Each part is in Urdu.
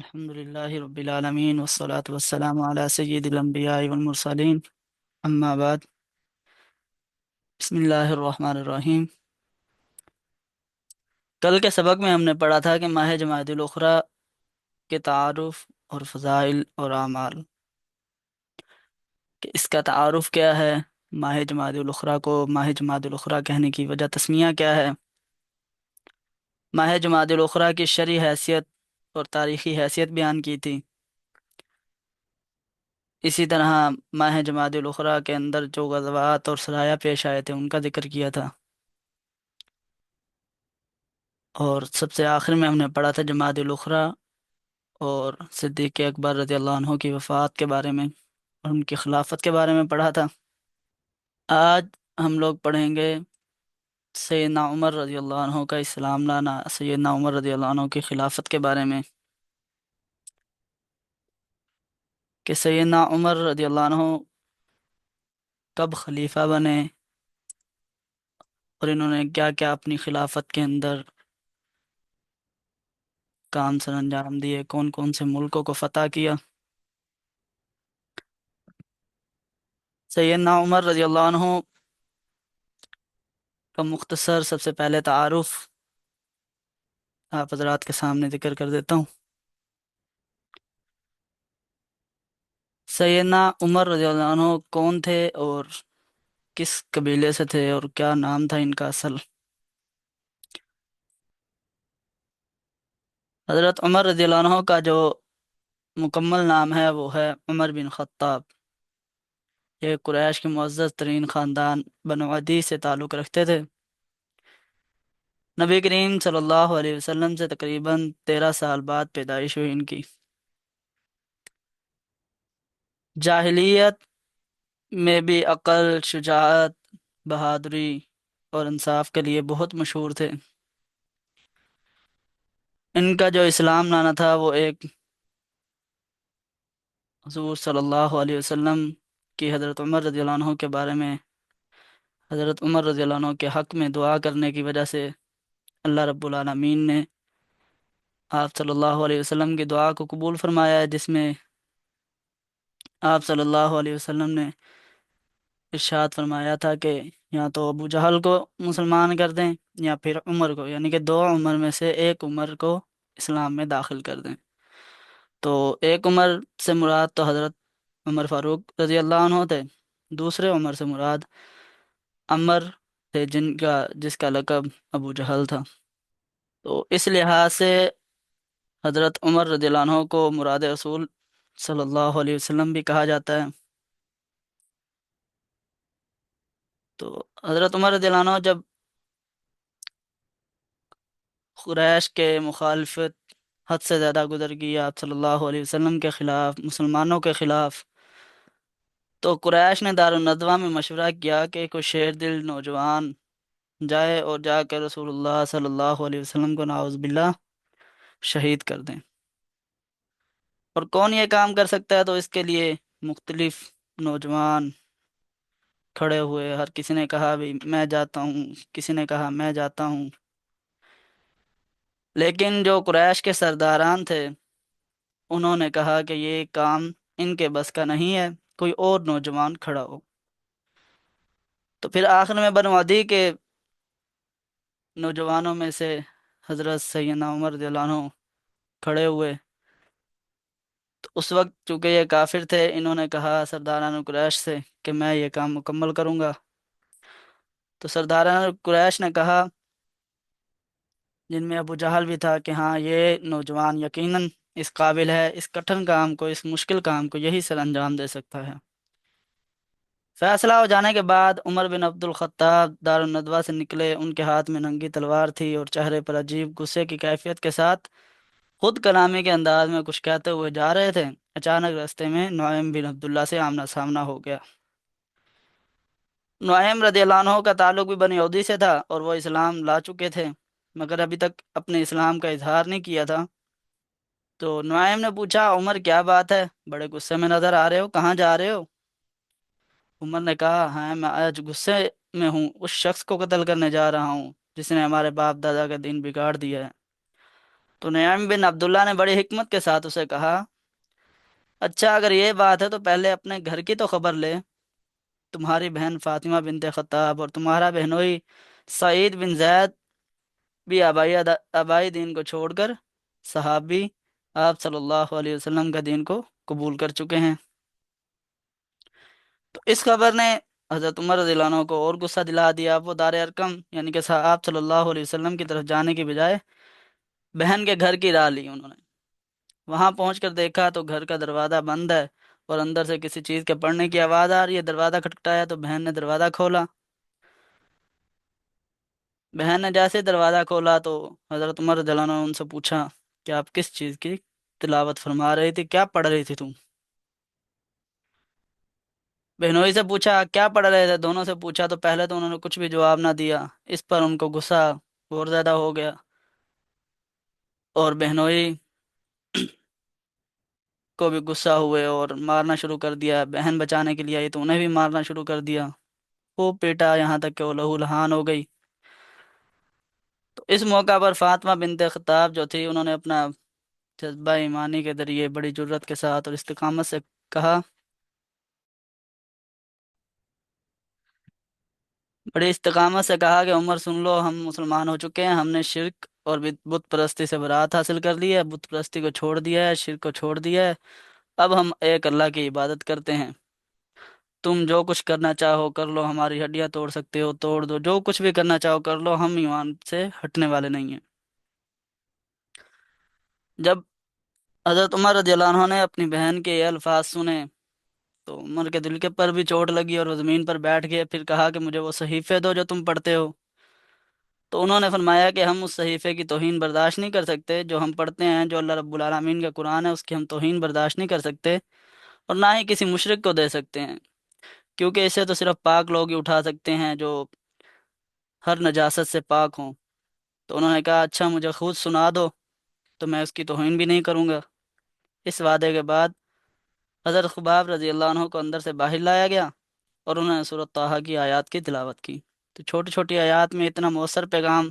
الحمد لله رب العالمين والصلاة والسلام على سيد الأنبياء والمرسلين أما بعد. بسم اللہ الرحمن الرحیم. کل کے سبق میں ہم نے پڑھا تھا کہ ماہ جمادی الاخری کے تعارف اور فضائل اور اعمال، کہ اس کا تعارف کیا ہے، ماہ جمادی الاخری کو ماہ جمادی الاخری کہنے کی وجہ تسمیہ کیا ہے، ماہ جمادی الاخری کی شرعی حیثیت اور تاریخی حیثیت بیان کی تھی. اسی طرح ماہ جمادی الاخری کے اندر جو غزوات اور سرایہ پیش آئے تھے ان کا ذکر کیا تھا. اور سب سے آخر میں ہم نے پڑھا تھا جمادی الاخری اور صدیق اکبر رضی اللہ عنہ کی وفات کے بارے میں اور ان کی خلافت کے بارے میں پڑھا تھا. آج ہم لوگ پڑھیں گے سیدنا عمر رضی اللہ عنہ کا اسلام لانا، سیدنا عمر رضی اللہ عنہ کی خلافت کے بارے میں، کہ سیدنا عمر رضی اللہ عنہ کب خلیفہ بنے اور انہوں نے کیا کیا اپنی خلافت کے اندر کام سر انجام دیے، کون کون سے ملکوں کو فتح کیا. سیدنا عمر رضی اللہ عنہ کا مختصر سب سے پہلے تعارف آپ حضرات کے سامنے ذکر کر دیتا ہوں. سیدنا عمر رضی اللہ عنہ کون تھے اور کس قبیلے سے تھے اور کیا نام تھا ان کا اصل؟ حضرت عمر رضی اللہ عنہ کا جو مکمل نام ہے وہ ہے عمر بن خطاب. یہ قریش کے معزز ترین خاندان بنو عدی سے تعلق رکھتے تھے. نبی کریم صلی اللہ علیہ وسلم سے تقریباً 13 سال بعد پیدائش ہوئی ان کی. جاہلیت میں بھی عقل، شجاعت، بہادری اور انصاف کے لیے بہت مشہور تھے. ان کا جو اسلام لانا تھا وہ ایک حضور صلی اللہ علیہ وسلم کی حضرت عمر رضی اللہ عنہ کے بارے میں، حضرت عمر رضی اللہ عنہ کے حق میں دعا کرنے کی وجہ سے اللہ رب العالمین نے آپ صلی اللہ علیہ وسلم کی دعا کو قبول فرمایا ہے، جس میں آپ صلی اللہ علیہ وسلم نے ارشاد فرمایا تھا کہ یا تو ابو جہل کو مسلمان کر دیں یا پھر عمر کو، یعنی کہ دو عمر میں سے ایک عمر کو اسلام میں داخل کر دیں. تو ایک عمر سے مراد تو حضرت عمر فاروق رضی اللہ عنہ تھے، دوسرے عمر سے مراد عمر تھے جس کا لقب ابو جہل تھا. تو اس لحاظ سے حضرت عمر رضی اللہ عنہ کو مراد رسول صلی اللہ علیہ وسلم بھی کہا جاتا ہے. تو حضرت عمر رضی اللہ عنہ جب قریش کے مخالفت حد سے زیادہ گزر گئی آپ صلی اللہ علیہ وسلم کے خلاف، مسلمانوں کے خلاف، تو قریش نے دارالندوہ میں مشورہ کیا کہ کوئی شیر دل نوجوان جائے اور جا کے رسول اللہ صلی اللہ علیہ وسلم کو نعوذ باللہ شہید کر دیں. اور کون یہ کام کر سکتا ہے؟ تو اس کے لیے مختلف نوجوان کھڑے ہوئے، ہر کسی نے کہا بھی میں جاتا ہوں، کسی نے کہا میں جاتا ہوں. لیکن جو قریش کے سرداران تھے انہوں نے کہا کہ یہ کام ان کے بس کا نہیں ہے، کوئی اور نوجوان کھڑا ہو. تو پھر آخر میں بنو عدی کے نوجوانوں میں سے حضرت سیدنا عمر رضی اللہ عنہ کھڑے ہوئے. تو اس وقت چونکہ یہ کافر تھے، انہوں نے کہا سرداران قریش سے کہ میں یہ کام مکمل کروں گا. تو سرداران قریش نے کہا، جن میں ابو جہل بھی تھا، کہ ہاں یہ نوجوان یقیناً اس قابل ہے، اس کٹھن کام کو، اس مشکل کام کو یہی سر انجام دے سکتا ہے. فیصلہ ہو جانے کے بعد عمر بن عبد الخطاب دارالندوہ سے نکلے. ان کے ہاتھ میں ننگی تلوار تھی اور چہرے پر عجیب غصے کی کیفیت کے ساتھ خود کلامی کے انداز میں کچھ کہتے ہوئے جا رہے تھے. اچانک راستے میں نعیم بن عبداللہ سے آمنا سامنا ہو گیا. نعیم رضی اللہ عنہ کا تعلق بھی بنی عودی سے تھا اور وہ اسلام لا چکے تھے مگر ابھی تک اپنے اسلام کا اظہار نہیں کیا تھا. تو نعیم نے پوچھا، عمر کیا بات ہے، بڑے غصے میں نظر آ رہے ہو، کہاں جا رہے ہو؟ عمر نے کہا، ہاں میں آج غصے میں ہوں، اس شخص کو قتل کرنے جا رہا ہوں جس نے ہمارے باپ دادا کا دین بگاڑ دیا ہے. تو نعیم بن عبداللہ نے بڑی حکمت کے ساتھ اسے کہا، اچھا اگر یہ بات ہے تو پہلے اپنے گھر کی تو خبر لے، تمہاری بہن فاطمہ بنت خطاب اور تمہارا بہنوئی سعید بن زید بھی آبائی دین کو چھوڑ کر صحابی آپ صلی اللہ علیہ وسلم کا دین کو قبول کر چکے ہیں۔ تو اس خبر نے حضرت عمر رضی اللہ عنہ کو اور غصہ دلا دیا۔ وہ دار ارقم یعنی کہ آپ صلی اللہ علیہ وسلم کی طرف جانے کی بجائے بہن کے گھر کی راہ لی انہوں نے۔ وہاں پہنچ کر دیکھا تو گھر کا دروازہ بند ہے اور اندر سے کسی چیز کے پڑنے کی آواز آ رہی ہے۔ دروازہ کھٹکھٹایا تو بہن نے دروازہ کھولا۔ بہن نے جیسے دروازہ کھولا تو حضرت عمر رضی اللہ عنہ نے ان سے پوچھا کہ آپ کس چیز کی تلاوت فرما رہی تھی، کیا پڑھ رہی تھی تم؟ بہنوئی سے پوچھا کیا پڑھ رہے تھے، دونوں سے پوچھا تو پہلے تو انہوں نے کچھ بھی جواب نہ دیا۔ اس پر ان کو غصہ اور زیادہ ہو گیا اور بہنوئی کو بھی غصہ ہوئے اور مارنا شروع کر دیا۔ بہن بچانے کے لیے آئی تو انہیں بھی مارنا شروع کر دیا، خوب پیٹا یہاں تک کہ وہ لہو لہان ہو گئی۔ تو اس موقع پر فاطمہ بنت خطاب جو تھی، انہوں نے اپنا جذبہ ایمانی کے ذریعے بڑی جرت کے ساتھ اور استقامت سے کہا بڑی استقامت سے کہا کہ عمر سن لو، ہم مسلمان ہو چکے ہیں، ہم نے شرک اور بت پرستی سے برات حاصل کر لی ہے، بت پرستی کو چھوڑ دیا ہے، شرک کو چھوڑ دیا ہے، اب ہم ایک اللہ کی عبادت کرتے ہیں۔ تم جو کچھ کرنا چاہو کر لو، ہماری ہڈیاں توڑ سکتے ہو توڑ دو، جو کچھ بھی کرنا چاہو کر لو، ہم ایمان سے ہٹنے والے نہیں ہیں۔ جب حضرت عمر رضی اللہ عنہ نے اپنی بہن کے یہ الفاظ سنے تو عمر کے دل کے پر بھی چوٹ لگی اور وہ زمین پر بیٹھ گئے۔ پھر کہا کہ مجھے وہ صحیفے دو جو تم پڑھتے ہو۔ تو انہوں نے فرمایا کہ ہم اس صحیفے کی توہین برداشت نہیں کر سکتے جو ہم پڑھتے ہیں، جو اللہ رب العالمین کا قرآن ہے، اس کی ہم توہین برداشت نہیں کر سکتے اور نہ ہی کسی مشرک کو دے سکتے ہیں، کیونکہ اسے تو صرف پاک لوگ ہی اٹھا سکتے ہیں جو ہر نجاست سے پاک ہوں۔ تو انہوں نے کہا اچھا مجھے خود سنا دو تو میں اس کی توہین بھی نہیں کروں گا۔ اس وعدے کے بعد حضرت خباب رضی اللہ عنہ کو اندر سے باہر لایا گیا اور انہوں نے سورۃ طٰہٰ کی آیات کی تلاوت کی۔ تو چھوٹی چھوٹی آیات میں اتنا مؤثر پیغام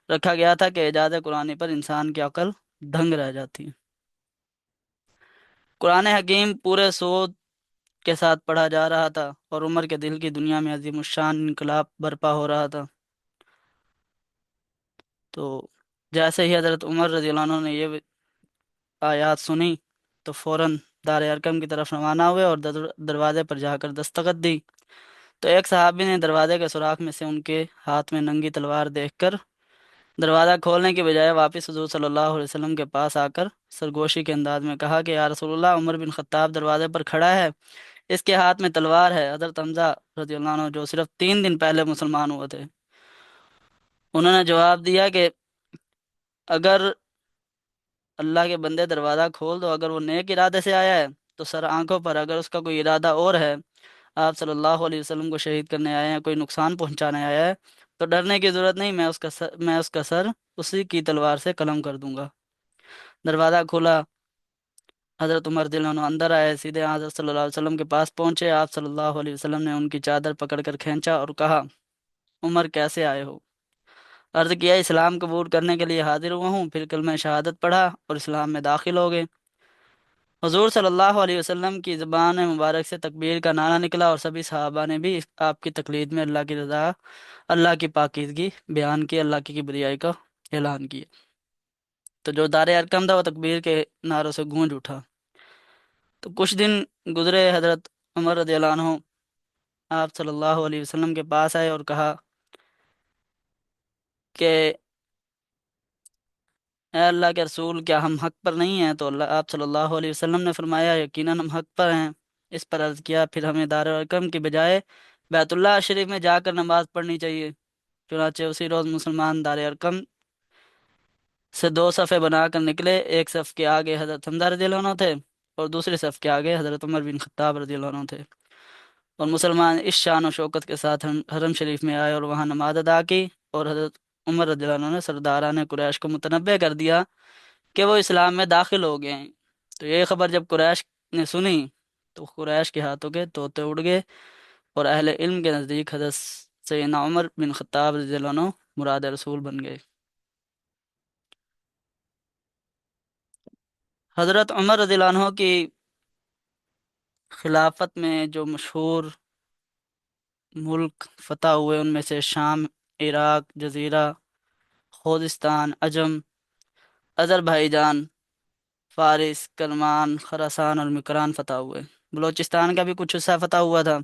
رکھا گیا تھا کہ اعجاز قرآنی پر انسان کی عقل دنگ رہ جاتی ہے۔ قرآن حکیم پورے سود کے ساتھ پڑھا جا رہا تھا اور عمر کے دل کی دنیا میں عظیم الشان انقلاب برپا ہو رہا تھا۔ تو جیسے ہی حضرت عمر رضی اللہ عنہ نے یہ آیات سنی تو فوراً دار ارقم کی طرف روانہ ہوئے اور دروازے پر جا کر دستخط دی۔ تو ایک صحابی نے دروازے کے سوراخ میں سے ان کے ہاتھ میں ننگی تلوار دیکھ کر دروازہ کھولنے کے بجائے واپس حضور صلی اللہ علیہ وسلم کے پاس آ کر سرگوشی کے انداز میں کہا کہ یا رسول اللہ، عمر بن خطاب دروازے پر کھڑا ہے، اس کے ہاتھ میں تلوار ہے۔ حضرت حمزہ رضی اللہ عنہ جو صرف 3 دن پہلے مسلمان ہوئے تھے، انہوں نے جواب دیا کہ اگر اللہ کے بندے دروازہ کھول دو، اگر وہ نیک ارادے سے آیا ہے تو سر آنکھوں پر، اگر اس کا کوئی ارادہ اور ہے، آپ صلی اللہ علیہ وسلم کو شہید کرنے آئے ہیں، کوئی نقصان پہنچانے آیا ہے، تو ڈرنے کی ضرورت نہیں، میں اس کا سر اسی کی تلوار سے قلم کر دوں گا۔ دروازہ کھولا، حضرت عمر رضی اللہ عنہ اندر آئے، سیدھے حضرت صلی اللہ علیہ وسلم کے پاس پہنچے۔ آپ صلی اللہ علیہ وسلم نے ان کی چادر پکڑ کر کھینچا اور کہا عمر کیسے آئے ہو؟ عرض کیا اسلام قبول کرنے کے لیے حاضر ہوا ہوں، پھر کلمہ شہادت پڑھا اور اسلام میں داخل ہو گئے۔ حضور صلی اللہ علیہ وسلم کی زبان مبارک سے تکبیر کا نعرہ نکلا اور سبھی صحابہ نے بھی آپ کی تقلید میں اللہ کی رضا، اللہ کی پاکیزگی بیان کی، اللہ کی کبریائی کا اعلان کیا۔ تو جو دار ارقم تھا وہ تکبیر کے نعروں سے گونج اٹھا۔ تو کچھ دن گزرے، حضرت عمر رضی اللہ عنہ آپ صلی اللہ علیہ وسلم کے پاس آئے اور کہا کہ اے اللہ کے رسول، کیا ہم حق پر نہیں ہیں؟ تو آپ صلی اللہ علیہ وسلم نے فرمایا یقیناً ہم حق پر ہیں۔ اس پر عرض کیا پھر ہمیں دار ارقم کی بجائے بیت اللہ شریف میں جا کر نماز پڑھنی چاہیے۔ چنانچہ اسی روز مسلمان دار ارقم سے 2 صفیں بنا کر نکلے، ایک صف کے آگے حضرت حمزہ رضی اللہ عنہ تھے اور دوسری صف کے آگے حضرت عمر بن خطاب رضی اللہ عنہ تھے، اور مسلمان اس شان و شوکت کے ساتھ حرم شریف میں آئے اور وہاں نماز ادا کی، اور حضرت عمر رضی اللہ عنہ نے سرداران قریش کو متنبع کر دیا کہ وہ اسلام میں داخل ہو گئے ہیں۔ تو یہ خبر جب قریش نے سنی تو قریش کے ہاتھوں کے طوطے اڑ گئے اور اہل علم کے نزدیک حضرت سیدنا عمر بن خطاب رضی اللہ عنہ مراد رسول بن گئے۔ حضرت عمر رضی اللہ عنہ کی خلافت میں جو مشہور ملک فتح ہوئے ان میں سے شام، عراق، جزیرہ، خوزستان، عجم، اذربائیجان، فارس، کرمان، خراسان اور مکران فتح ہوئے۔ بلوچستان کا بھی کچھ حصہ فتح ہوا تھا۔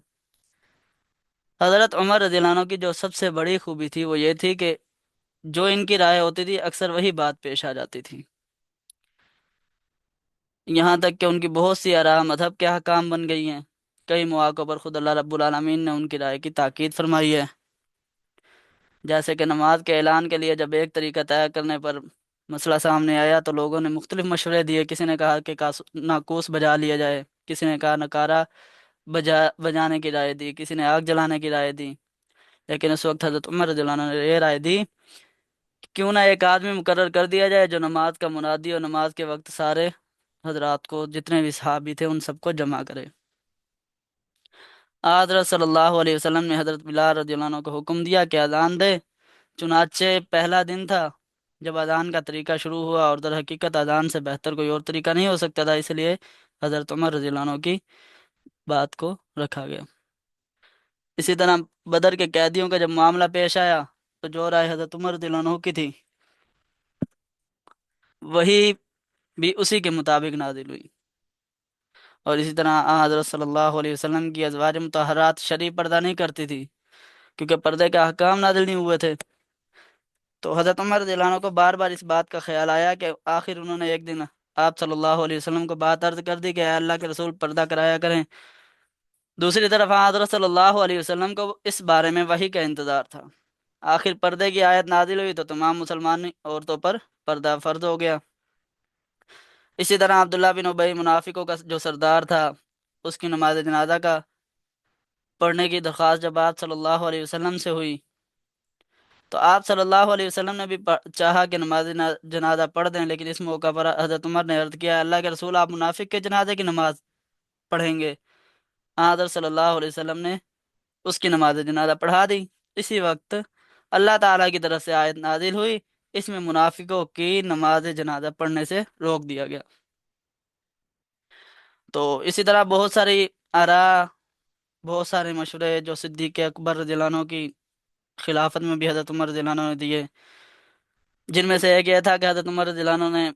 حضرت عمر رضی اللہ عنہ کی جو سب سے بڑی خوبی تھی وہ یہ تھی کہ جو ان کی رائے ہوتی تھی اکثر وہی بات پیش آ جاتی تھی، یہاں تک کہ ان کی بہت سی آراء مذہب کے احکام بن گئی ہیں۔ کئی مواقع پر خود اللہ رب العالمین نے ان کی رائے کی تاکید فرمائی ہے، جیسے کہ نماز کے اعلان کے لیے جب ایک طریقہ طے کرنے پر مسئلہ سامنے آیا تو لوگوں نے مختلف مشورے دیے۔ کسی نے کہا کہ ناقوس بجا لیا جائے، کسی نے کہا نکارہ بجانے کی رائے دی، کسی نے آگ جلانے کی رائے دی، لیکن اس وقت حضرت عمر رضی اللہ عنہ نے یہ رائے دی کہ کیوں نہ ایک آدمی مقرر کر دیا جائے جو نماز کا منادی اور نماز کے وقت سارے حضرات کو، جتنے بھی صحابی تھے، ان سب کو جمع کرے۔ حضرت صلی اللہ علیہ وسلم نے حضرت بلال رضی اللہ عنہ کو حکم دیا کہ اذان دے۔ چنانچہ پہلا دن تھا جب اذان کا طریقہ شروع ہوا، اور در حقیقت اذان سے بہتر کوئی اور طریقہ نہیں ہو سکتا تھا، اس لیے حضرت عمر رضی اللہ عنہ کی بات کو رکھا گیا۔ اسی طرح بدر کے قیدیوں کا جب معاملہ پیش آیا تو جو رائے حضرت عمر رضی اللہ عنہ کی تھی وہی بھی اسی کے مطابق نازل ہوئی۔ اور اسی طرح حضرت صلی اللہ علیہ وسلم کی ازواج مطہرات شرعی پردہ نہیں کرتی تھی کیونکہ پردے کا احکام نازل نہیں ہوئے تھے۔ تو حضرت عمر رضی اللہ عنہ کو بار بار اس بات کا خیال آیا کہ آخر انہوں نے ایک دن آپ صلی اللہ علیہ وسلم کو بات عرض کر دی کہ اے اللہ کے رسول پردہ کرایا کریں۔ دوسری طرف حضرت صلی اللہ علیہ وسلم کو اس بارے میں وحی کا انتظار تھا۔ آخر پردے کی آیت نازل ہوئی تو تمام مسلمان عورتوں پر پردہ فرض ہو گیا۔ اسی طرح عبداللہ بن ابی منافقوں کا جو سردار تھا، اس کی نماز جنازہ کا پڑھنے کی درخواست جب آپ صلی اللہ علیہ وسلم سے ہوئی تو آپ صلی اللہ علیہ وسلم نے بھی چاہا کہ نماز جنازہ پڑھ دیں، لیکن اس موقع پر حضرت عمر نے عرض کیا اللہ کے رسول آپ منافق کے جنازے کی نماز پڑھیں گے؟ حضرت صلی اللہ علیہ وسلم نے اس کی نماز جنازہ پڑھا دی۔ اسی وقت اللہ تعالیٰ کی طرف سے آیت نازل ہوئی، اس میں منافقوں کی نماز جنازہ پڑھنے سے روک دیا گیا۔ تو اسی طرح بہت ساری آراء، بہت سارے مشورے جو صدیق اکبر رضی اللہ عنہ کی خلافت میں بھی حضرت عمر رضی اللہ عنہ نے دیے، جن میں سے ایک یہ تھا کہ حضرت عمر رضی اللہ عنہ نے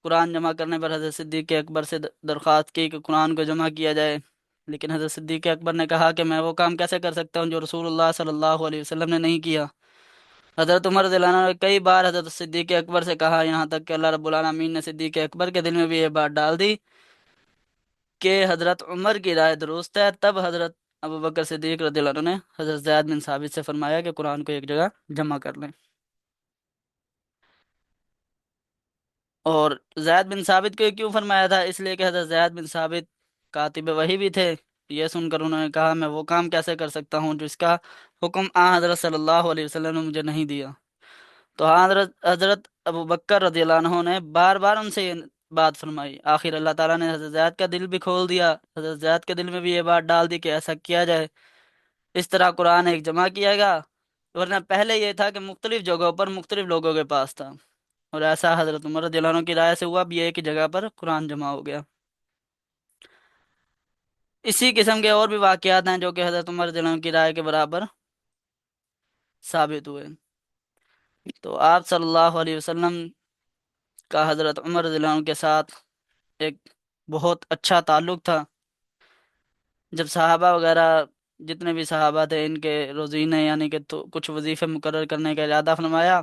قرآن جمع کرنے پر حضرت صدیق اکبر سے درخواست کی کہ قرآن کو جمع کیا جائے، لیکن حضرت صدیق اکبر نے کہا کہ میں وہ کام کیسے کر سکتا ہوں جو رسول اللہ صلی اللہ علیہ وسلم نے نہیں کیا۔ حضرت عمر رضی اللہ عنہ نے کئی بار حضرت صدیق اکبر سے کہا، یہاں تک کہ اللہ رب العالمین نے صدیق اکبر کے دل میں بھی یہ بات ڈال دی کہ حضرت عمر کی رائے درست ہے۔ تب حضرت ابوبکر صدیق رضی اللہ عنہ نے حضرت زید بن ثابت سے فرمایا کہ قرآن کو ایک جگہ جمع کر لیں۔ اور زید بن ثابت کو یہ کیوں فرمایا تھا؟ اس لیے کہ حضرت زید بن ثابت کاتب وحی بھی تھے۔ یہ سن کر انہوں نے کہا میں وہ کام کیسے کر سکتا ہوں جس کا حکم حضرت صلی اللہ علیہ وسلم نے مجھے نہیں دیا۔ تو حضرت ابوبکر رضی اللہ عنہ نے بار بار ان سے یہ بات فرمائی۔ آخر اللہ تعالیٰ نے حضرت زید کا دل بھی کھول دیا، حضرت زید کے دل میں بھی یہ بات ڈال دی کہ ایسا کیا جائے، اس طرح قرآن ایک جمع کیا گا، ورنہ پہلے یہ تھا کہ مختلف جگہوں پر مختلف لوگوں کے پاس تھا، اور ایسا حضرت عمر رضی اللہ عنہ کی رائے سے ہوا، اب یہ ایک ہی جگہ پر قرآن جمع ہو گیا۔ اسی قسم کے اور بھی واقعات ہیں جو کہ حضرت عمر رضی اللہ عنہ کی رائے کے برابر ثابت ہوئے۔ تو آپ صلی اللہ علیہ وسلم کا حضرت عمر رضی اللہ عنہ کے ساتھ ایک بہت اچھا تعلق تھا۔ جب صحابہ وغیرہ جتنے بھی صحابہ تھے ان کے روزینے یعنی کہ تو کچھ وظیفے مقرر کرنے کا ارادہ فرمایا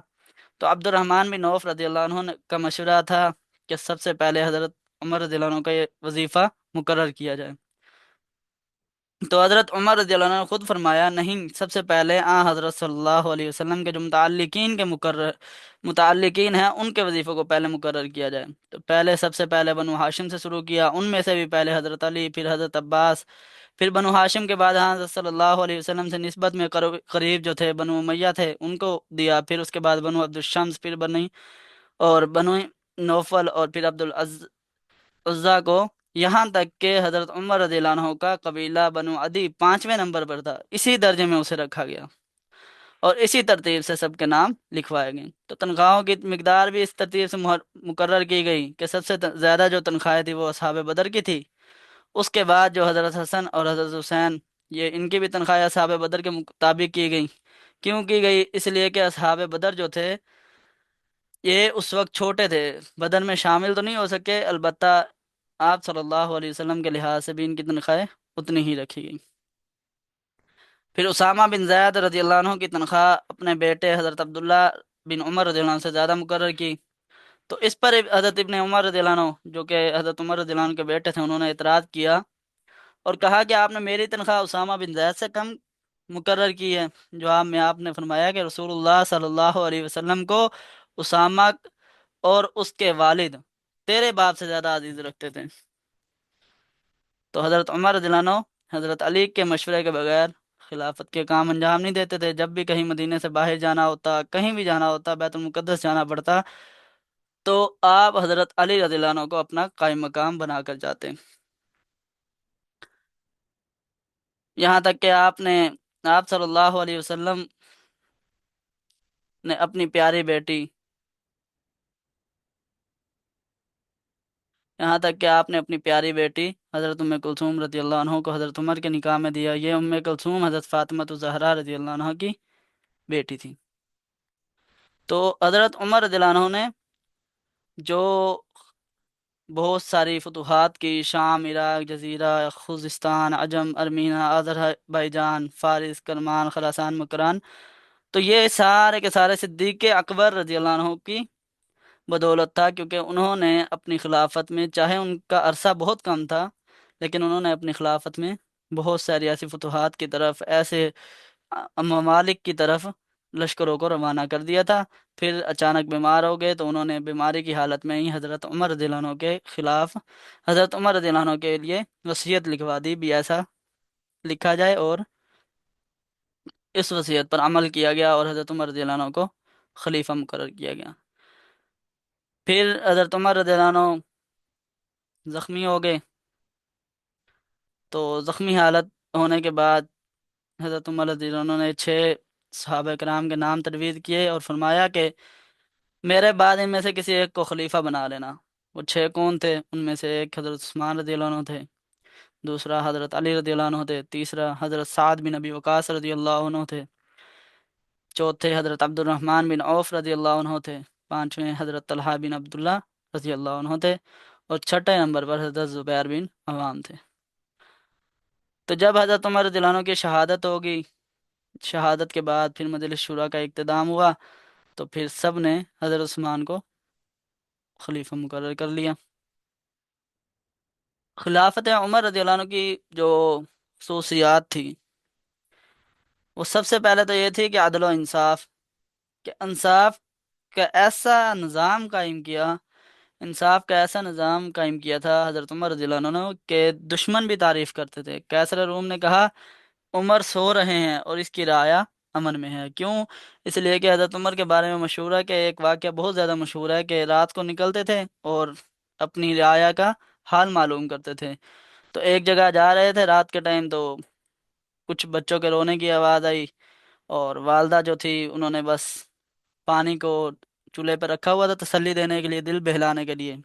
تو عبد الرحمن بن عوف رضی اللہ عنہ کا مشورہ تھا کہ سب سے پہلے حضرت عمر رضی اللہ عنہ کا یہ وظیفہ مقرر کیا جائے۔ تو حضرت عمر رضی اللہ عنہ نے خود فرمایا نہیں، سب سے پہلے حضرت صلی اللہ علیہ وسلم کے جو متعلقین ہیں ان کے وظیفوں کو پہلے مقرر کیا جائے۔ تو پہلے سب سے پہلے بنو ہاشم سے شروع کیا، ان میں سے بھی پہلے حضرت علی، پھر حضرت عباس، پھر بنو ہاشم کے بعد حضرت صلی اللہ علیہ وسلم سے نسبت میں قریب جو تھے بنو امیہ تھے ان کو دیا، پھر اس کے بعد بنو عبد الشمس، پھر بنو نوفل، اور پھر عبد العزا کو، یہاں تک کہ حضرت عمر رضی اللہ عنہ کا قبیلہ بنو عدی 5ویں نمبر پر تھا، اسی درجے میں اسے رکھا گیا۔ اور اسی ترتیب سے سب کے نام لکھوائے گئے۔ تو تنخواہوں کی مقدار بھی اس ترتیب سے مقرر کی گئی کہ سب سے زیادہ جو تنخواہیں تھی وہ اصحاب بدر کی تھی۔ اس کے بعد جو حضرت حسن اور حضرت حسین، یہ ان کی بھی تنخواہیں اصحاب بدر کے مطابق کی گئی۔ کیوں کی گئی؟ اس لیے کہ اصحاب بدر جو تھے یہ اس وقت چھوٹے تھے، بدر میں شامل تو نہیں ہو سکے، البتہ آپ صلی اللہ علیہ وسلم کے لحاظ سے بھی ان کی تنخواہیں اتنی ہی رکھی گئی۔ پھر اسامہ بن زید رضی اللہ عنہ کی تنخواہ اپنے بیٹے حضرت عبداللہ بن عمر رضی اللہ عنہ سے زیادہ مقرر کی۔ تو اس پر حضرت ابن عمر رضی اللہ عنہ، جو کہ حضرت عمر رضی اللہ عنہ کے بیٹے تھے، انہوں نے اعتراض کیا اور کہا کہ آپ نے میری تنخواہ اسامہ بن زید سے کم مقرر کی ہے۔ جواب میں آپ نے فرمایا کہ رسول اللہ صلی اللہ علیہ وسلم کو اسامہ اور اس کے والد تیرے باپ سے زیادہ عزیز رکھتے تھے۔ تو حضرت عمر رضی اللہ عنہ حضرت علی کے مشورے کے بغیر خلافت کے کام انجام نہیں دیتے تھے۔ جب بھی کہیں مدینے سے باہر جانا ہوتا، کہیں بھی جانا ہوتا، بیت المقدس جانا پڑتا، تو آپ حضرت علی رضی اللہ عنہ کو اپنا قائم مقام بنا کر جاتے۔ یہاں تک کہ آپ صلی اللہ علیہ وسلم نے اپنی پیاری بیٹی یہاں تک کہ آپ نے اپنی پیاری بیٹی حضرت ام کلثوم رضی اللہ عنہ کو حضرت عمر کے نکاح میں دیا۔ یہ ام کلثوم حضرت فاطمہ الزہرا رضی اللہ عنہ کی بیٹی تھی۔ تو حضرت عمر رضی اللہ عنہ نے جو بہت ساری فتوحات کی، شام، عراق، جزیرہ، خوزستان، عجم، ارمینہ، آذربائیجان، فارس، کرمان، خراسان، مکران، تو یہ سارے کے سارے صدیق اکبر رضی اللہ عنہ کی بدولت تھا، کیونکہ انہوں نے اپنی خلافت میں، چاہے ان کا عرصہ بہت کم تھا، لیکن انہوں نے اپنی خلافت میں بہت ساری ایسی فتوحات کی طرف، ایسے ممالک کی طرف لشکروں کو روانہ کر دیا تھا۔ پھر اچانک بیمار ہو گئے تو انہوں نے بیماری کی حالت میں ہی حضرت عمر رضی اللہ عنہ کے خلاف، حضرت عمر رضی اللہ عنہ کے لیے وصیت لکھوا دی بھی ایسا لکھا جائے، اور اس وصیت پر عمل کیا گیا اور حضرت عمر رضی اللہ عنہ کو خلیفہ مقرر کیا گیا۔ پھر حضرت عمر رضی اللہ عنہ زخمی ہو گئے، تو زخمی حالت ہونے کے بعد حضرت عمر رضی اللہ عنہ نے 6 صحابہ کرام کے نام تجویز کیے اور فرمایا کہ میرے بعد ان میں سے کسی ایک کو خلیفہ بنا لینا۔ وہ 6 کون تھے؟ ان میں سے ایک حضرت عثمان رضی اللہ عنہ تھے، دوسرا حضرت علی رضی اللہ عنہ تھے، تیسرا حضرت سعد بن ابی وقاص رضی اللہ عنہ تھے، چوتھے حضرت عبد الرحمن بن عوف رضی اللہ عنہ تھے، پانچویں حضرت طلحہ بن عبداللہ رضی اللہ عنہ تھے، اور چھٹے نمبر پر حضرت زبیر بن عوام تھے۔ تو جب حضرت عمر رضی اللہ عنہ کی شہادت ہوگی، شہادت کے بعد پھر مجلس شورا کا اقتدام ہوا، تو پھر سب نے حضرت عثمان کو خلیفہ مقرر کر لیا۔ خلافت عمر رضی اللہ عنہ کی جو خصوصیات تھی، وہ سب سے پہلے تو یہ تھی کہ عدل و انصاف، کہ انصاف کا ایسا نظام قائم کیا، انصاف کا ایسا نظام قائم کیا تھا حضرت عمر رضی اللہ عنہ نے کہ دشمن بھی تعریف کرتے تھے۔ کیسر روم نے کہا عمر سو رہے ہیں اور اس کی رعایا امن میں ہے۔ کیوں؟ اس لیے کہ حضرت عمر کے بارے میں مشہور ہے کہ ایک واقعہ بہت زیادہ مشہور ہے کہ رات کو نکلتے تھے اور اپنی رعایا کا حال معلوم کرتے تھے۔ تو ایک جگہ جا رہے تھے رات کے ٹائم، تو کچھ بچوں کے رونے کی آواز آئی، اور والدہ جو تھی انہوں نے بس پانی کو چولہے پہ رکھا ہوا تھا تسلی دینے کے لیے، دل بہلانے کے لیے۔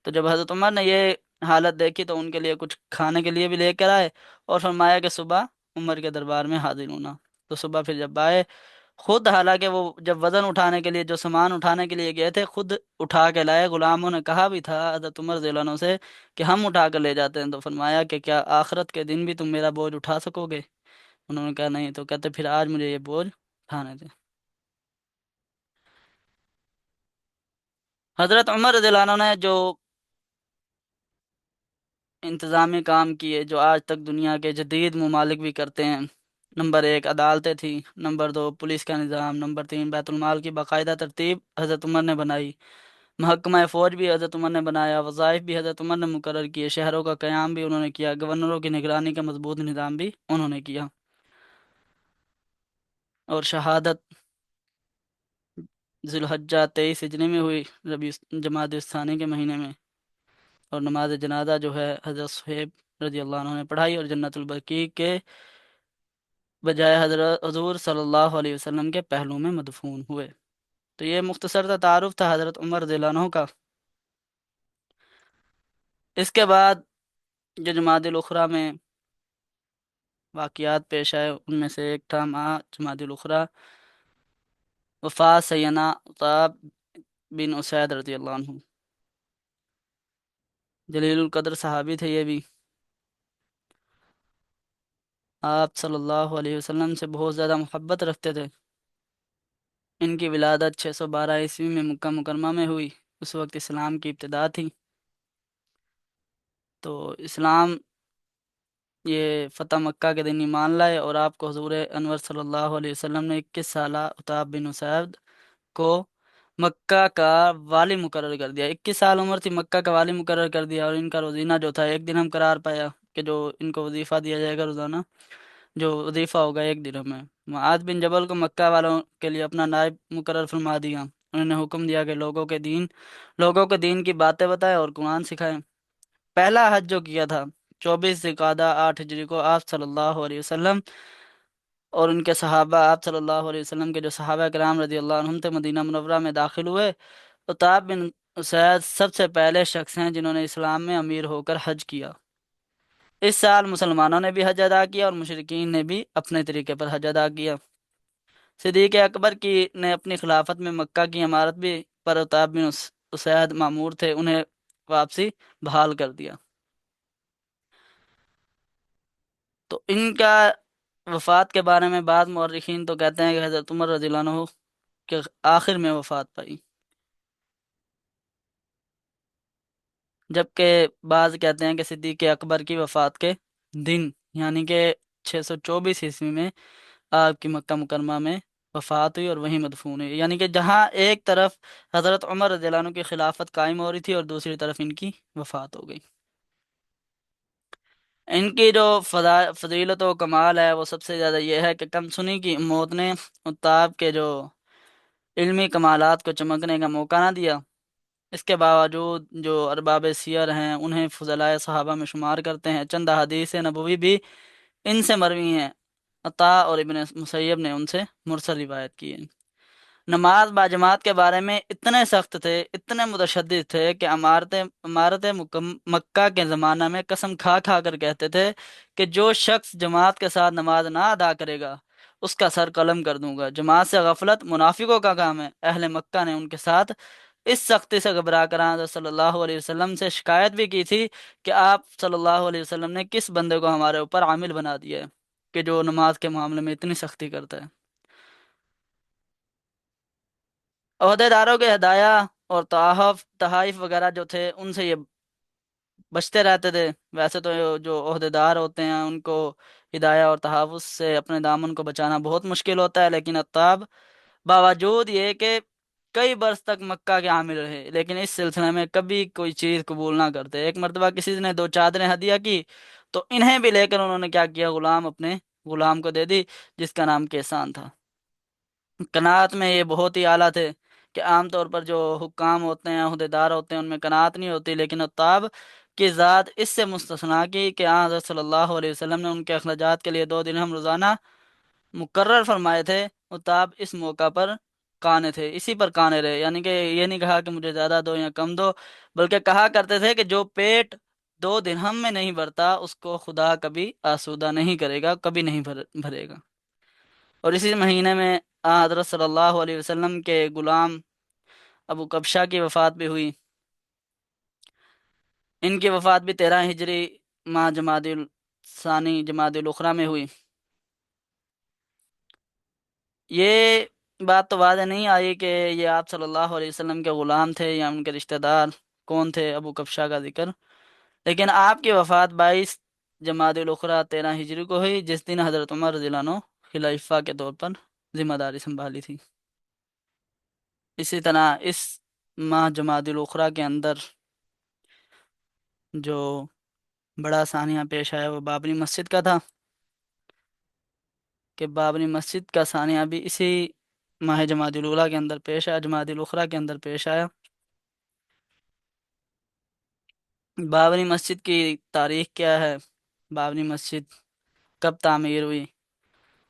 تو جب حضرت عمر نے یہ حالت دیکھی تو ان کے لیے کچھ کھانے کے لیے بھی لے کر آئے، اور فرمایا کہ صبح عمر کے دربار میں حاضر ہونا۔ تو صبح پھر جب آئے، خود حالانکہ وہ جب وزن اٹھانے کے لیے، جو سامان اٹھانے کے لیے گئے تھے، خود اٹھا کے لائے۔ غلاموں نے کہا بھی تھا حضرت عمر رضی اللہ عنہ سے کہ ہم اٹھا کر لے جاتے ہیں، تو فرمایا کہ کیا آخرت کے دن بھی تم میرا بوجھ اٹھا سکو گے؟ انہوں نے کہا نہیں، تو کہتے پھر آج مجھے یہ بوجھ اٹھانے دیں۔ حضرت عمر رضی اللہ عنہ نے جو انتظامی کام کیے، جو آج تک دنیا کے جدید ممالک بھی کرتے ہیں، نمبر 1 عدالتیں تھی، نمبر 2 پولیس کا نظام، نمبر 3 بیت المال کی باقاعدہ ترتیب حضرت عمر نے بنائی، محکمہ فوج بھی حضرت عمر نے بنایا، وظائف بھی حضرت عمر نے مقرر کیے، شہروں کا قیام بھی انہوں نے کیا، گورنروں کی نگرانی کا مضبوط نظام بھی انہوں نے کیا۔ اور شہادت ذی الحجہ 23 ہجری میں ہوئی، جمادی الثانی کے مہینے میں، اور نماز جنازہ جو ہے حضرت صہیب رضی اللہ عنہ نے پڑھائی، اور جنت البقیع کے بجائے حضرت حضور صلی اللہ علیہ وسلم کے پہلو میں مدفون ہوئے۔ تو یہ مختصر سا تعارف تھا حضرت عمر رضی اللہ عنہ کا۔ اس کے بعد جو جمادی الاخری میں واقعات پیش آئے ان میں سے ایک تھا ماہ جمادی الاخری وفات سیدنا عطاب بن اسید رضی اللہ عنہ، جلیل القدر صحابی تھے یہ بھی، آپ صلی اللہ علیہ وسلم سے بہت زیادہ محبت رکھتے تھے۔ ان کی ولادت 612 عیسوی میں مکہ مکرمہ میں ہوئی، اس وقت اسلام کی ابتدا تھی۔ تو اسلام یہ فتح مکہ کے دن ایمان لائے، اور آپ کو حضور انور صلی اللہ علیہ وسلم نے 21 سالہ عتاب بن اسید کو مکہ کا والی مقرر کر دیا۔ 21 سال عمر تھی، مکہ کا والی مقرر کر دیا، اور ان کا روزینہ جو تھا ایک درہم قرار پایا کہ جو ان کو وظیفہ دیا جائے گا روزانہ، جو وظیفہ ہوگا ایک درہم ہے۔ معاذ بن جبل کو مکہ والوں کے لیے اپنا نائب مقرر فرما دیا۔ انہوں نے حکم دیا کہ لوگوں کے دین کی باتیں بتائیں اور قرآن سکھائیں۔ پہلا حج جو کیا تھا 24 ذی القعدہ 8 ہجری کو، آپ صلی اللہ علیہ وسلم اور ان کے صحابہ، آپ صلی اللہ علیہ وسلم کے جو صحابہ کرام رضی اللہ عنہم تھے، مدینہ منورہ میں داخل ہوئے۔ عطاب بن اسید سب سے پہلے شخص ہیں جنہوں نے اسلام میں امیر ہو کر حج کیا۔ اس سال مسلمانوں نے بھی حج ادا کیا اور مشرکین نے بھی اپنے طریقے پر حج ادا کیا۔ صدیق اکبر کی نے اپنی خلافت میں مکہ کی عمارت بھی پر عطاب بن اسید مامور تھے، انہیں واپسی بحال کر دیا۔ تو ان کا وفات کے بارے میں بعض مورخین تو کہتے ہیں کہ حضرت عمر رضی اللہ عنہ کے آخر میں وفات پائی، جبکہ بعض کہتے ہیں کہ صدیق اکبر کی وفات کے دن، یعنی کہ 624 عیسوی میں آپ کی مکہ مکرمہ میں وفات ہوئی اور وہیں مدفون ہوئی، یعنی کہ جہاں ایک طرف حضرت عمر رضی اللہ عنہ کی خلافت قائم ہو رہی تھی اور دوسری طرف ان کی وفات ہو گئی۔ ان کی جو فضیلت و کمال ہے وہ سب سے زیادہ یہ ہے کہ کم سنی کی موت نے عطاب کے جو علمی کمالات کو چمکنے کا موقع نہ دیا۔ اس کے باوجود جو ارباب سیر ہیں انہیں فضلائے صحابہ میں شمار کرتے ہیں۔ چند حدیث نبوی بھی ان سے مروی ہیں، عطا اور ابن مسیب نے ان سے مرسل روایت کی ہے۔ نماز باجماعت کے بارے میں اتنے سخت تھے، اتنے متشدد تھے کہ مکہ کے زمانہ میں قسم کھا کھا کر کہتے تھے کہ جو شخص جماعت کے ساتھ نماز نہ ادا کرے گا اس کا سر قلم کر دوں گا۔ جماعت سے غفلت منافقوں کا کام ہے۔ اہل مکہ نے ان کے ساتھ اس سختی سے گھبرا کر حضرت صلی اللہ علیہ وسلم سے شکایت بھی کی تھی کہ آپ صلی اللہ علیہ وسلم نے کس بندے کو ہمارے اوپر عامل بنا دیا ہے کہ جو نماز کے معاملے میں اتنی سختی کرتا ہے۔ عہدے داروں کے ہدایہ اور تحائف وغیرہ جو تھے ان سے یہ بچتے رہتے تھے۔ ویسے تو جو عہدے دار ہوتے ہیں ان کو ہدایہ اور تحفظ سے اپنے دامن کو بچانا بہت مشکل ہوتا ہے، لیکن عطاب باوجود یہ کہ کئی برس تک مکہ کے عامل رہے لیکن اس سلسلے میں کبھی کوئی چیز قبول نہ کرتے۔ ایک مرتبہ کسی نے 2 چادریں ہدیہ کی تو انہیں بھی لے کر انہوں نے کیا کیا، اپنے غلام کو دے دی جس کا نام کیسان تھا۔ قناعت میں یہ بہت ہی اعلیٰ تھے کہ عام طور پر جو حکام ہوتے ہیں، عہدیدار ہوتے ہیں، ان میں قناعت نہیں ہوتی، لیکن عطاب کی ذات اس سے مستثنا کی کہ حضرت صلی اللہ علیہ وسلم نے ان کے اخراجات کے لیے 2 درہم روزانہ مقرر فرمائے تھے۔ عطاب اس موقع پر کانے تھے، اسی پر کانے رہے، یعنی کہ یہ نہیں کہا کہ مجھے زیادہ دو یا کم دو، بلکہ کہا کرتے تھے کہ جو پیٹ 2 درہم میں نہیں بھرتا اس کو خدا کبھی آسودہ نہیں کرے گا، کبھی نہیں بھرے گا۔ اور اسی مہینے میں حضرت صلی اللہ علیہ وسلم کے غلام ابو کبشہ کی وفات بھی ہوئی۔ ان کی وفات بھی 13 ہجری ماہ جمادی الثانی جمادی الاخری میں ہوئی۔ یہ بات تو واضح نہیں آئی کہ یہ آپ صلی اللہ علیہ وسلم کے غلام تھے یا ان کے رشتہ دار کون تھے ابو کبشہ کا ذکر، لیکن آپ کی وفات 22 جمادی الاخری 13 ہجری کو ہوئی، جس دن حضرت عمر رضی اللہ عنہ خلیفہ کے طور پر ذمہ داری سنبھالی تھی۔ اسی طرح اس ماہ جمادی الاخری کے اندر جو بڑا سانحہ پیش آیا وہ بابری مسجد کا تھا، کہ بابری مسجد کا سانحہ بھی اسی ماہ جمادی الاولیٰ کے اندر پیش آیا، جمادی الاخری کے اندر پیش آیا۔ بابری مسجد کی تاریخ کیا ہے، بابری مسجد کب تعمیر ہوئی؟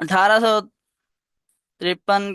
1853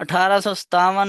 1857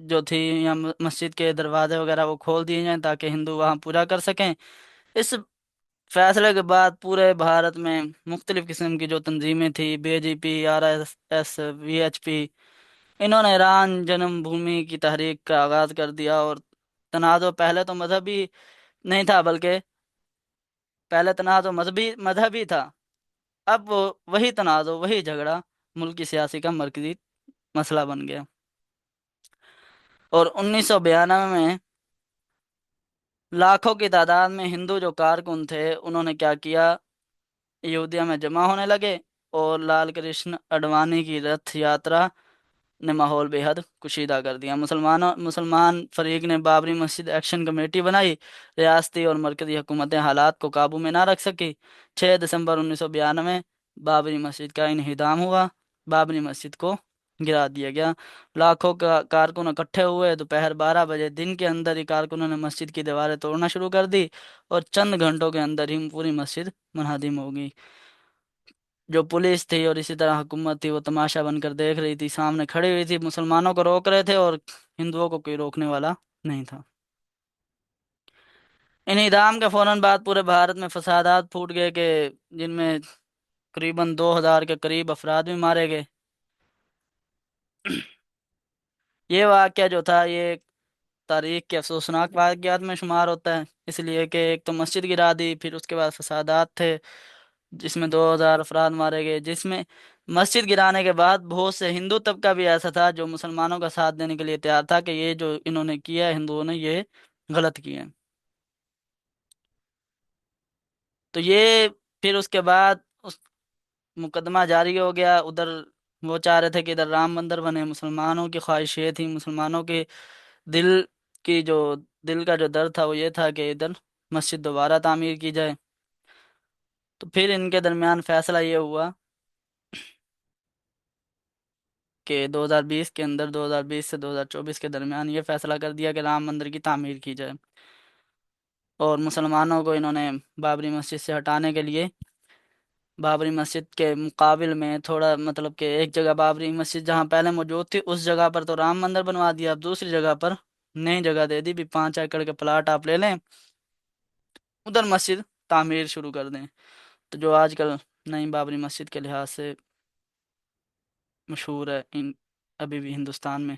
جو تھی یا مسجد کے دروازے وغیرہ وہ کھول دیے جائیں تاکہ ہندو وہاں پورا کر سکیں۔ اس فیصلے کے بعد پورے بھارت میں مختلف قسم کی جو تنظیمیں تھیں، B J P, R S S, V H P, انہوں نے رام جنم بھومی کی تحریک کا آغاز کر دیا۔ اور تنازع پہلے تو مذہبی نہیں تھا، بلکہ پہلے تنازع مذہبی تھا، اب وہ وہی تنازع، وہی جھگڑا ملک کی سیاسی کا مرکزی مسئلہ بن گیا۔ اور 1992 میں لاکھوں کی تعداد میں ہندو جو کارکن تھے انہوں نے کیا کیا، ایودھیا میں جمع ہونے لگے، اور لال کرشن اڈوانی کی رتھ یاترا نے ماحول بے حد کشیدہ کر دیا۔ مسلمان فریق نے بابری مسجد ایکشن کمیٹی بنائی، ریاستی اور مرکزی حکومتیں حالات کو قابو میں نہ رکھ سکی۔ 6 دسمبر 1992 بابری مسجد کا انہدام ہوا، بابری مسجد کو گرا دیا گیا۔ لاکھوں کا کارکن اکٹھے ہوئے، دوپہر 12 بجے دن کے اندر ہی کارکنوں نے مسجد کی دیواریں توڑنا شروع کر دی، اور چند گھنٹوں کے اندر ہی پوری مسجد منہدم ہو گئی۔ جو پولیس تھی اور اسی طرح حکومت تھی وہ تماشا بن کر دیکھ رہی تھی، سامنے کھڑی ہوئی تھی، مسلمانوں کو روک رہے تھے اور ہندوؤں کو کوئی روکنے والا نہیں تھا۔ انہدام کے فوراً بعد پورے بھارت میں فسادات پھوٹ گئے کہ جن میں قریباً 2000 کے قریب افراد بھی مارے گئے۔ یہ واقعہ جو تھا یہ تاریخ کے افسوسناک واقعات میں شمار ہوتا ہے، اس لیے کہ ایک تو مسجد گرا دی، پھر اس کے بعد فسادات تھے جس میں 2000 افراد مارے گئے، جس میں مسجد گرانے کے بعد بہت سے ہندو طبقہ بھی ایسا تھا جو مسلمانوں کا ساتھ دینے کے لیے تیار تھا کہ یہ جو انہوں نے کیا ہے، ہندوؤں نے یہ غلط کیا ہے۔ تو یہ پھر اس کے بعد اس مقدمہ جاری ہو گیا۔ ادھر وہ چاہ رہے تھے کہ ادھر رام مندر بنے، مسلمانوں کی خواہش یہ تھی، مسلمانوں کے دل کی جو دل کا جو درد تھا وہ یہ تھا کہ ادھر مسجد دوبارہ تعمیر کی جائے۔ تو پھر ان کے درمیان فیصلہ یہ ہوا کہ 2020 کے اندر، 2020 سے 2024 کے درمیان یہ فیصلہ کر دیا کہ رام مندر کی تعمیر کی جائے، اور مسلمانوں کو انہوں نے بابری مسجد سے ہٹانے کے لیے بابری مسجد کے مقابل میں تھوڑا، مطلب کہ ایک جگہ بابری مسجد جہاں پہلے موجود تھی اس جگہ پر تو رام مندر بنوا دیا، اب دوسری جگہ پر نئی جگہ دے دی، بھی 5 ایکڑ کے پلاٹ آپ لے لیں، ادھر مسجد تعمیر شروع کر دیں۔ تو جو آج کل نئی بابری مسجد کے لحاظ سے مشہور ہے ابھی بھی ہندوستان میں۔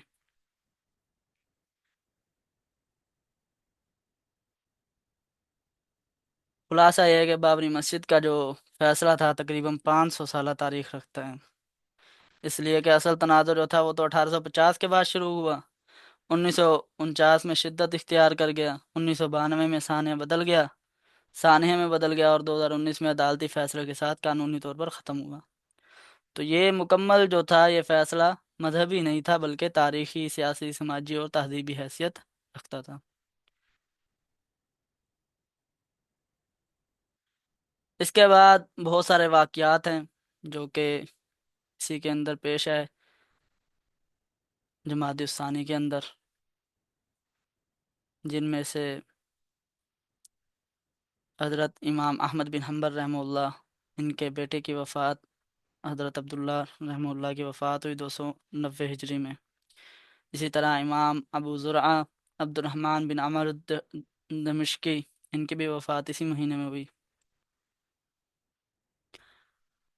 خلاصہ یہ ہے کہ بابری مسجد کا جو فیصلہ تھا تقریباً 500 سالہ تاریخ رکھتا ہے، اس لیے کہ اصل تنازع جو تھا وہ تو 1850 کے بعد شروع ہوا، 1949 میں شدت اختیار کر گیا، 1992 میں سانحے میں بدل گیا، اور 2019 میں عدالتی فیصلے کے ساتھ قانونی طور پر ختم ہوا۔ تو یہ مکمل جو تھا یہ فیصلہ مذہبی نہیں تھا، بلکہ تاریخی، سیاسی، سماجی اور تہذیبی حیثیت رکھتا تھا۔ اس کے بعد بہت سارے واقعات ہیں جو کہ اسی کے اندر پیش آئے، جماعت الثانی کے اندر، جن میں سے حضرت امام احمد بن حنبل رحمہ اللہ، ان کے بیٹے کی وفات، حضرت عبداللہ رحمہ اللہ کی وفات ہوئی 290 ہجری میں۔ اسی طرح امام ابو زرعہ عبد الرحمن بن عمر دمشقی، ان کی بھی وفات اسی مہینے میں ہوئی۔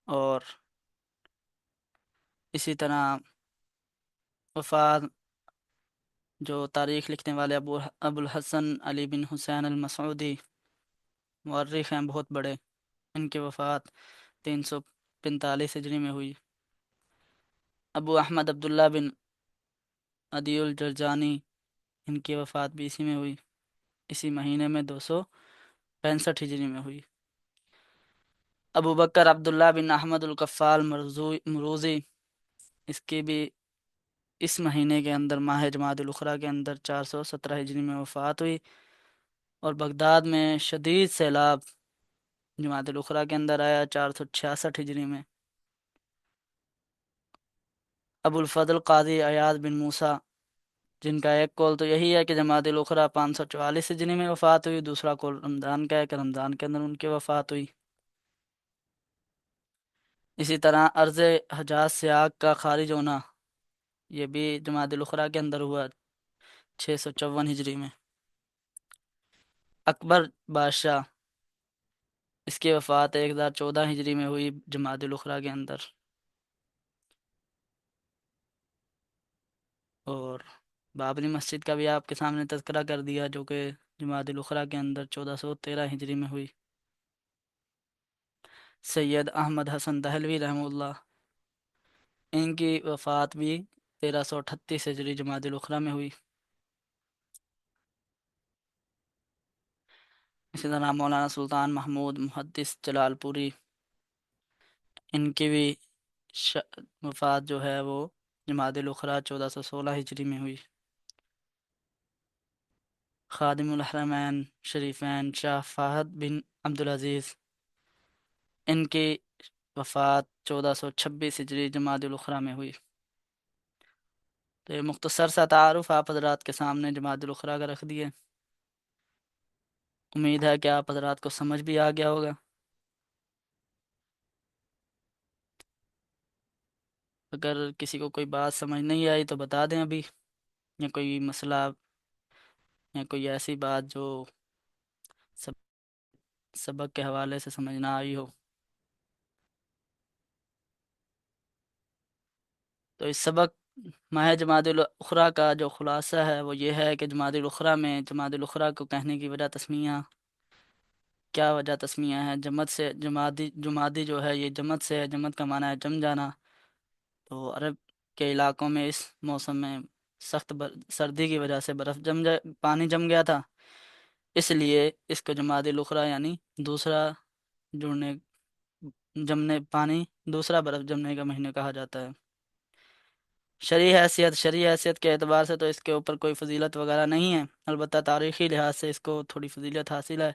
اور اسی طرح وفات جو تاریخ لکھنے والے ابو الحسن علی بن حسین المسعودی، مورخ ہیں بہت بڑے، ان کی وفات 345 ہجری میں ہوئی۔ ابو احمد عبداللہ بن عدی الجرجانی، ان کی وفات بھی اسی میں ہوئی، اسی مہینے میں 265 ہجری میں ہوئی۔ ابو بکر عبداللہ بن احمد القفال مروزی، اس کی بھی اس مہینے کے اندر، ماہ جمادی الاخری کے اندر 417 ہجری میں وفات ہوئی۔ اور بغداد میں شدید سیلاب جمادی الاخری کے اندر آیا 466 ہجری میں۔ ابو الفضل قاضی ایاز بن موسیٰ، جن کا ایک قول تو یہی ہے کہ جمادی الاخری 544 ہجری میں وفات ہوئی، دوسرا قول رمضان کا ہے کہ رمضان کے اندر ان کی وفات ہوئی۔ اسی طرح عرض حجاز سے آگ کا خارج ہونا، یہ بھی جمادی الاخری کے اندر ہوا 654 ہجری میں۔ اکبر بادشاہ، اس کی وفات 1014 ہجری میں ہوئی جمادی الاخری کے اندر۔ اور بابری مسجد کا بھی آپ کے سامنے تذکرہ کر دیا، جو کہ جمادی الاخری کے اندر 1413 ہجری میں ہوئی۔ سید احمد حسن دہلوی رحمہ اللہ، ان کی وفات بھی 1338 ہجری جمادی الاخری میں ہوئی۔ اسی طرح مولانا سلطان محمود محدث جلال پوری، ان کی بھی وفات جو ہے وہ جمادی الاخری 1416 ہجری میں ہوئی۔ خادم الحرمین شریفین شاہ فہد بن عبدالعزیز، ان کی وفات 1426 ہجری جمادی الاخری میں ہوئی۔ تو یہ مختصر سا تعارف آپ حضرات کے سامنے جمادی الاخری کا رکھ دیے۔ امید ہے کہ آپ حضرات کو سمجھ بھی آ گیا ہوگا۔ اگر کسی کو کوئی بات سمجھ نہیں آئی تو بتا دیں ابھی، یا کوئی مسئلہ یا کوئی ایسی بات جو سبق کے حوالے سے سمجھ نہ آئی ہو۔ تو اس سبق ماہ جمادی الاخری کا جو خلاصہ ہے وہ یہ ہے کہ جمادی الاخری میں جمادی الاخری کو کہنے کی وجہ تسمیہ، کیا وجہ تسمیہ ہے؟ جمد سے جمادی جو ہے یہ جمد سے ہے، جمد کا معنی ہے جم جانا۔ تو عرب کے علاقوں میں اس موسم میں سخت سردی کی وجہ سے پانی جم گیا تھا، اس لیے اس کو جمادی الاخری یعنی دوسرا جڑنے جمنے پانی دوسرا برف جمنے کا مہینہ کہا جاتا ہے۔ شرعی حیثیت کے اعتبار سے تو اس کے اوپر کوئی فضیلت وغیرہ نہیں ہے، البتہ تاریخی لحاظ سے اس کو تھوڑی فضیلت حاصل ہے،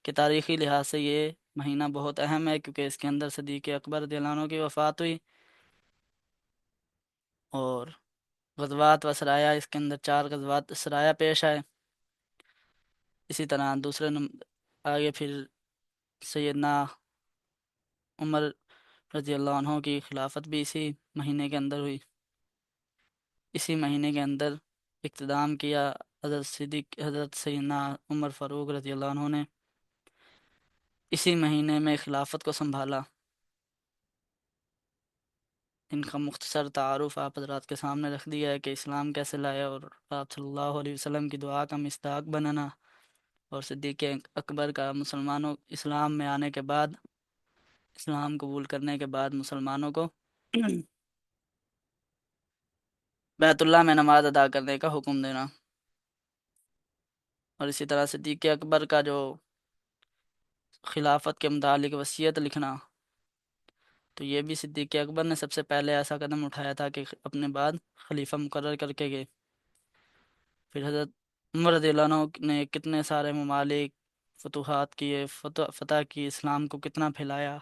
کہ تاریخی لحاظ سے یہ مہینہ بہت اہم ہے، کیونکہ اس کے اندر صدیق اکبر رضی اللہ عنہ کی وفات ہوئی۔ اور غزوات و سرایا، اس کے اندر 4 غزوات سرایا پیش آئے۔ اسی طرح دوسرے آگے پھر سیدنا عمر رضی اللہ عنہ کی خلافت بھی اسی مہینے کے اندر ہوئی۔ اسی مہینے کے اندر اقتدام کیا حضرت سیدنا عمر فاروق رضی اللہ عنہ نے، اسی مہینے میں خلافت کو سنبھالا۔ ان کا مختصر تعارف آپ حضرات کے سامنے رکھ دیا ہے کہ اسلام کیسے لایا، اور آپ صلی اللہ علیہ وسلم کی دعا کا مصداق بننا، اور صدیق اکبر کا مسلمانوں اسلام میں آنے کے بعد، اسلام قبول کرنے کے بعد مسلمانوں کو بیت اللہ میں نماز ادا کرنے کا حکم دینا۔ اور اسی طرح صدیق اکبر کا جو خلافت کے متعلق وصیت لکھنا، تو یہ بھی صدیق اکبر نے سب سے پہلے ایسا قدم اٹھایا تھا کہ اپنے بعد خلیفہ مقرر کر کے گئے۔ پھر حضرت عمر رضی اللہ عنہ نے کتنے سارے ممالک فتوحات کیے، فتح کی، اسلام کو کتنا پھیلایا،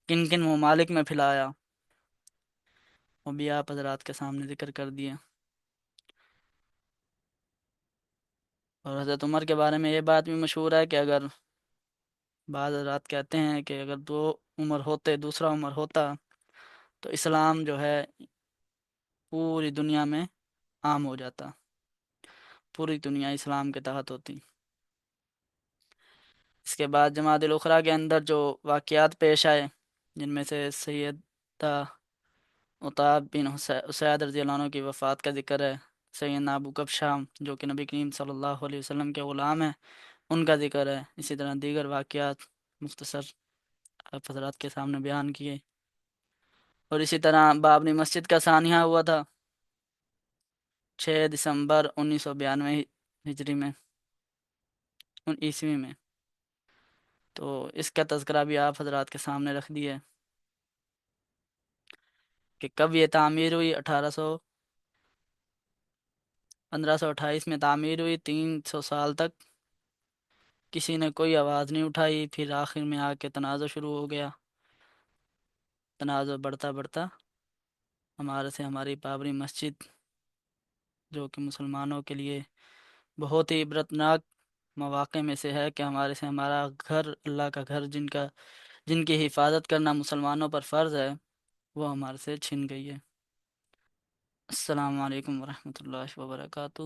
کن کن ممالک میں پھیلایا، وہ بھی آپ حضرات کے سامنے ذکر کر دیے۔ اور حضرت عمر کے بارے میں یہ بات بھی مشہور ہے کہ اگر بعض حضرات کہتے ہیں کہ اگر دوسرا عمر ہوتا تو اسلام جو ہے پوری دنیا میں عام ہو جاتا، پوری دنیا اسلام کے تحت ہوتی۔ اس کے بعد جمادی الاخری کے اندر جو واقعات پیش آئے، جن میں سے سیدہ عتاب بن اسید رضی اللہ عنہ کی وفات کا ذکر ہے، سیدنا ابو کبشہ جو کہ نبی کریم صلی اللہ علیہ وسلم کے غلام ہیں، ان کا ذکر ہے۔ اسی طرح دیگر واقعات مختصر آپ حضرات کے سامنے بیان کیے۔ اور اسی طرح بابری مسجد کا سانحہ ہوا تھا 6 دسمبر 1992 ہجری میں، عیسوی میں۔ تو اس کا تذکرہ بھی آپ حضرات کے سامنے رکھ دیے کہ کب یہ تعمیر ہوئی۔ 1528 میں تعمیر ہوئی، 300 سال تک کسی نے کوئی آواز نہیں اٹھائی۔ پھر آخر میں آ کے تنازع شروع ہو گیا، تنازع بڑھتا بڑھتا ہماری بابری مسجد، جو کہ مسلمانوں کے لیے بہت ہی عبرتناک مواقع میں سے ہے، کہ ہمارا گھر، اللہ کا گھر، جن کی حفاظت کرنا مسلمانوں پر فرض ہے، وہ ہمارے سے چھن گئی ہے۔ السلام علیکم ورحمۃ اللہ وبرکاتہ۔